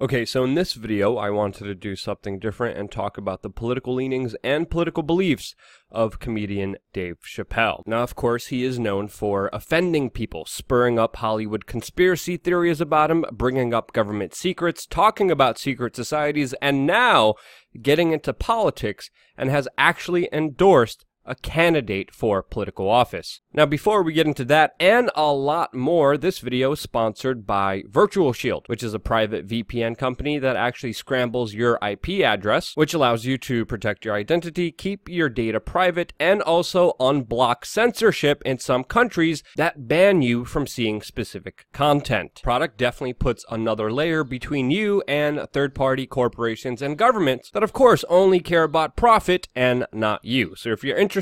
Okay, so in this video, I wanted to do something different and talk about the political leanings and political beliefs of comedian Dave Chappelle. Now, of course, he is known for offending people, spurring up Hollywood conspiracy theories about him, bringing up government secrets, talking about secret societies, and now getting into politics, and has actually endorsed a candidate for political office. Now, before we get into that and a lot more, this video is sponsored by Virtual Shield, which is a private VPN company that actually scrambles your IP address, which allows you to protect your identity, keep your data private, and also unblock censorship in some countries that ban you from seeing specific content. Product definitely puts another layer between you and third-party corporations and governments that, of course, only care about profit and not you. So if you're interested,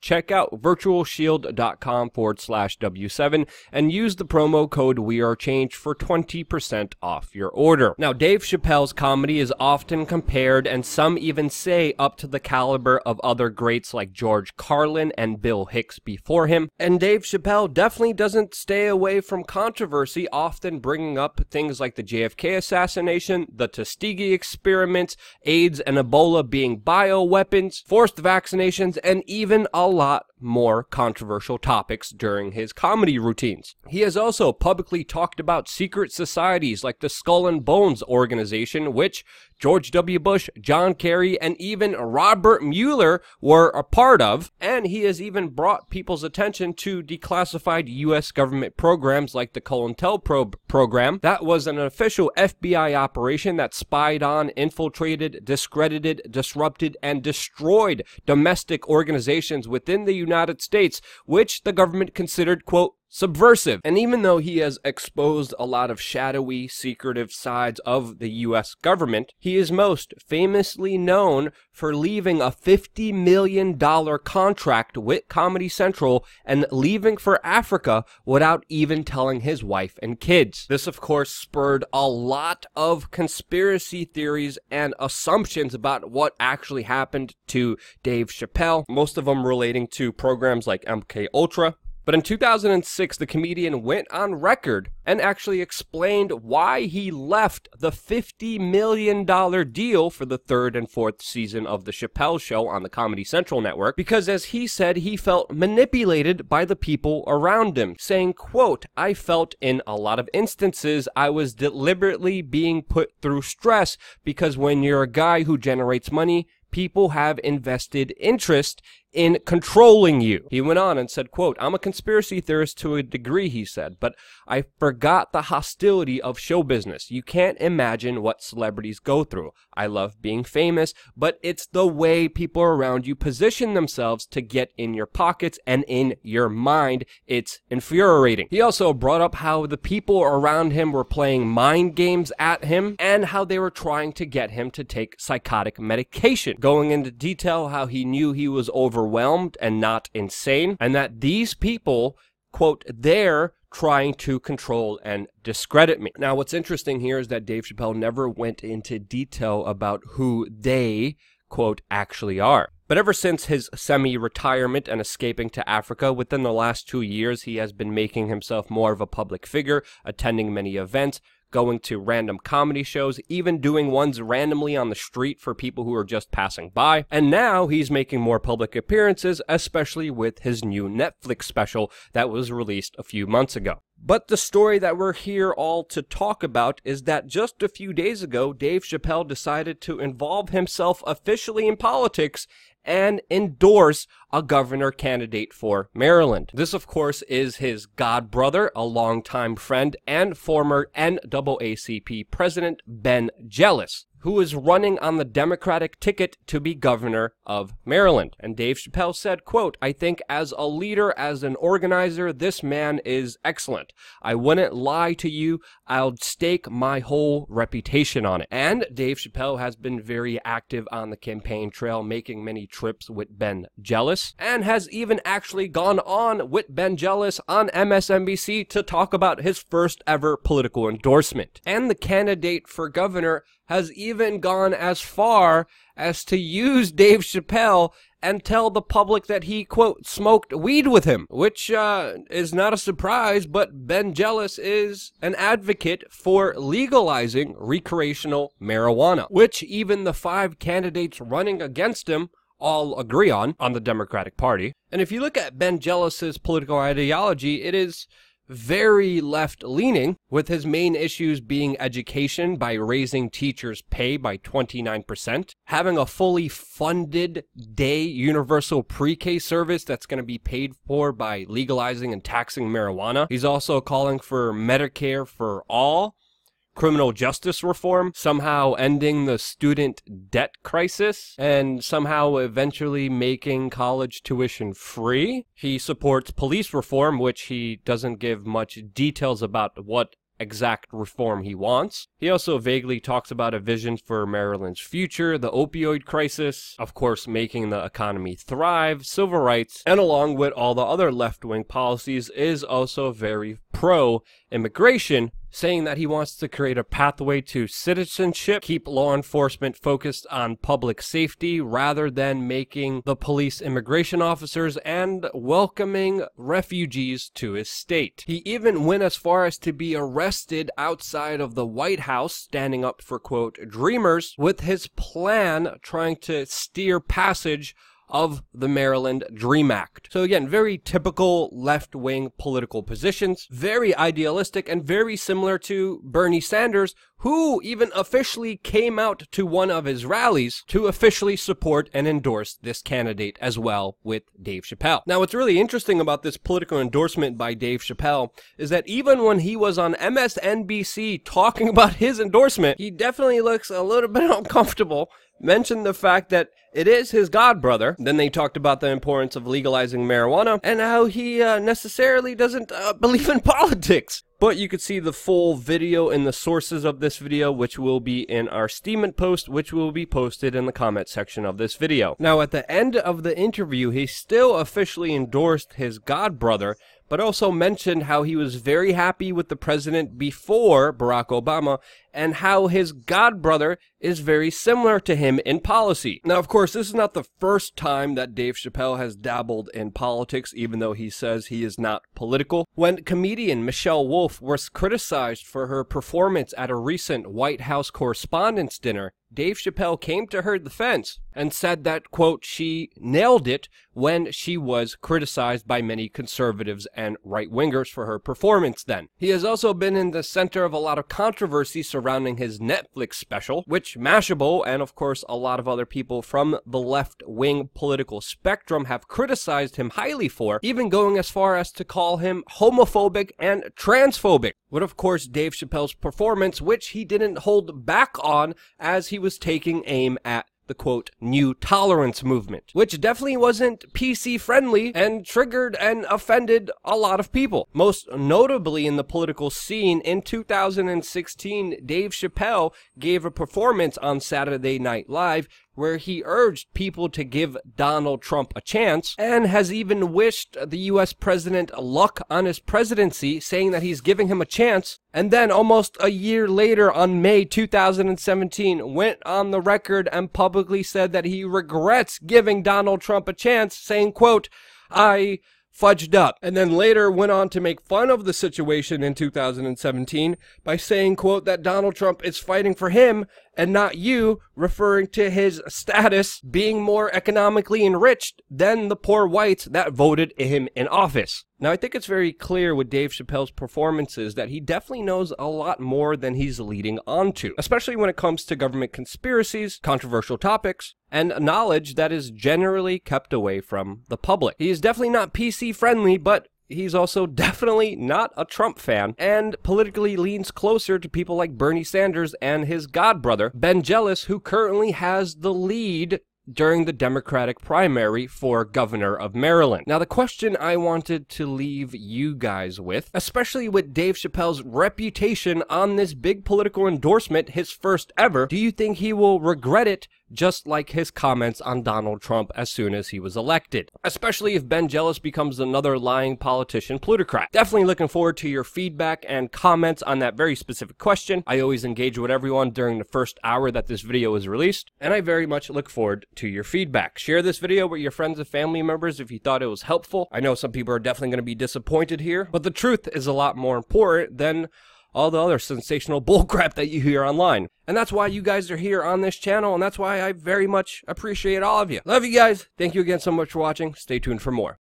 check out virtualshield.com/W7 and use the promo code WeAreChange for 20% off your order. Now, Dave Chappelle's comedy is often compared, and some even say up to the caliber of other greats like George Carlin and Bill Hicks before him. And Dave Chappelle definitely doesn't stay away from controversy, often bringing up things like the JFK assassination, the Tuskegee experiments, AIDS and Ebola being bioweapons, forced vaccinations, and even a lot more controversial topics during his comedy routines. He has also publicly talked about secret societies like the Skull and Bones organization, which George W. Bush, John Kerry, and even Robert Mueller were a part of, and he has even brought people's attention to declassified U.S. government programs like the COINTELPRO program. That was an official FBI operation that spied on, infiltrated, discredited, disrupted, and destroyed domestic organizations within the United States, which the government considered, quote, subversive. And even though he has exposed a lot of shadowy, secretive sides of the U.S. government, he is most famously known for leaving a $50 million contract with Comedy Central and leaving for Africa without even telling his wife and kids. This, of course, spurred a lot of conspiracy theories and assumptions about what actually happened to Dave Chappelle, most of them relating to programs like MK Ultra. But in 2006, the comedian went on record and actually explained why he left the $50 million deal for the third and fourth season of The Chappelle Show on the Comedy Central network, because as he said, he felt manipulated by the people around him, saying, quote, I felt in a lot of instances I was deliberately being put through stress because when you're a guy who generates money, people have invested interest in controlling you. He went on and said, quote, I'm a conspiracy theorist to a degree, he said, but I forgot the hostility of show business. You can't imagine what celebrities go through. I love being famous, but it's the way people around you position themselves to get in your pockets and in your mind. It's infuriating. He also brought up how the people around him were playing mind games at him and how they were trying to get him to take psychotic medication, going into detail how he knew he was overwhelmed and not insane, and that these people, quote, they're trying to control and discredit me. Now, what's interesting here is that Dave Chappelle never went into detail about who they, quote, actually are. But ever since his semi-retirement and escaping to Africa, within the last 2 years, he has been making himself more of a public figure, attending many events, going to random comedy shows, even doing ones randomly on the street for people who are just passing by. And now he's making more public appearances, especially with his new Netflix special that was released a few months ago. But the story that we're here all to talk about is that just a few days ago, Dave Chappelle decided to involve himself officially in politics and endorse a governor candidate for Maryland. This, of course, is his godbrother, a longtime friend, and former NAACP president, Ben Jealous, who is running on the Democratic ticket to be governor of Maryland. And Dave Chappelle said, quote, I think as a leader, as an organizer, this man is excellent. I wouldn't lie to you. I'll stake my whole reputation on it. And Dave Chappelle has been very active on the campaign trail, making many trips with Ben Jealous, and has even actually gone on with Ben Jealous on MSNBC to talk about his first ever political endorsement. And the candidate for governor has even gone as far as to use Dave Chappelle and tell the public that he, quote, smoked weed with him, which is not a surprise, but Ben Jealous is an advocate for legalizing recreational marijuana, which even the 5 candidates running against him all agree on the Democratic Party. And if you look at Ben Jealous's political ideology, it is very left-leaning, with his main issues being education by raising teachers' pay by 29%, having a fully funded day universal pre-K service that's going to be paid for by legalizing and taxing marijuana. He's also calling for Medicare for all, criminal justice reform, somehow ending the student debt crisis, and somehow eventually making college tuition free. He supports police reform, which he doesn't give much details about what exact reform he wants. He also vaguely talks about a vision for Maryland's future, the opioid crisis, of course making the economy thrive, civil rights, and along with all the other left-wing policies, is also very pro-immigration, saying that he wants to create a pathway to citizenship, keep law enforcement focused on public safety rather than making the police immigration officers, and welcoming refugees to his state. He even went as far as to be arrested outside of the White House, standing up for, quote, dreamers, with his plan trying to steer passage of the Maryland Dream Act. So again, very typical left-wing political positions, very idealistic and very similar to Bernie Sanders, who even officially came out to one of his rallies to officially support and endorse this candidate as well with Dave Chappelle. Now, what's really interesting about this political endorsement by Dave Chappelle is that even when he was on MSNBC talking about his endorsement, he definitely looks a little bit uncomfortable, mentioned the fact that it is his godbrother. Then they talked about the importance of legalizing marijuana and how he necessarily doesn't believe in politics. But you could see the full video and the sources of this video, which will be in our Steemit post, which will be posted in the comment section of this video. Now, at the end of the interview, he still officially endorsed his godbrother, but also mentioned how he was very happy with the president before Barack Obama and how his godbrother is very similar to him in policy. Now, of course, this is not the first time that Dave Chappelle has dabbled in politics, even though he says he is not political. When comedian Michelle Wolf was criticized for her performance at a recent White House Correspondents' Dinner, Dave Chappelle came to her defense and said that, quote, she nailed it when she was criticized by many conservatives and right-wingers for her performance then. He has also been in the center of a lot of controversy surrounding his Netflix special, which Mashable and, of course, a lot of other people from the left-wing political spectrum have criticized him highly for, even going as far as to call him homophobic and transphobic. With, of course, Dave Chappelle's performance, which he didn't hold back on as he was taking aim at the, quote, new tolerance movement, which definitely wasn't PC friendly and triggered and offended a lot of people. Most notably in the political scene, in 2016, Dave Chappelle gave a performance on Saturday Night Live where he urged people to give Donald Trump a chance, and has even wished the US president luck on his presidency, saying that he's giving him a chance. And then almost a year later, on May 2017, went on the record and publicly said that he regrets giving Donald Trump a chance, saying, quote, I fudged up, and then later went on to make fun of the situation in 2017 by saying, quote, that Donald Trump is fighting for him and not you, referring to his status being more economically enriched than the poor whites that voted him in office. Now, I think it's very clear with Dave Chappelle's performances that he definitely knows a lot more than he's leading on to, especially when it comes to government conspiracies, controversial topics, and knowledge that is generally kept away from the public. He is definitely not PC friendly, but he's also definitely not a Trump fan, and politically leans closer to people like Bernie Sanders and his godbrother, Ben Jealous, who currently has the lead during the Democratic primary for governor of Maryland. Now, the question I wanted to leave you guys with, especially with Dave Chappelle's reputation on this big political endorsement, his first ever, do you think he will regret it just like his comments on Donald Trump as soon as he was elected, especially if Ben Jealous becomes another lying politician plutocrat. Definitely looking forward to your feedback and comments on that very specific question. I always engage with everyone during the first hour that this video is released, and I very much look forward to your feedback. Share this video with your friends and family members if you thought it was helpful. I know some people are definitely going to be disappointed here, but the truth is a lot more important than all the other sensational bullcrap that you hear online. And that's why you guys are here on this channel, and that's why I very much appreciate all of you. Love you guys. Thank you again so much for watching. Stay tuned for more.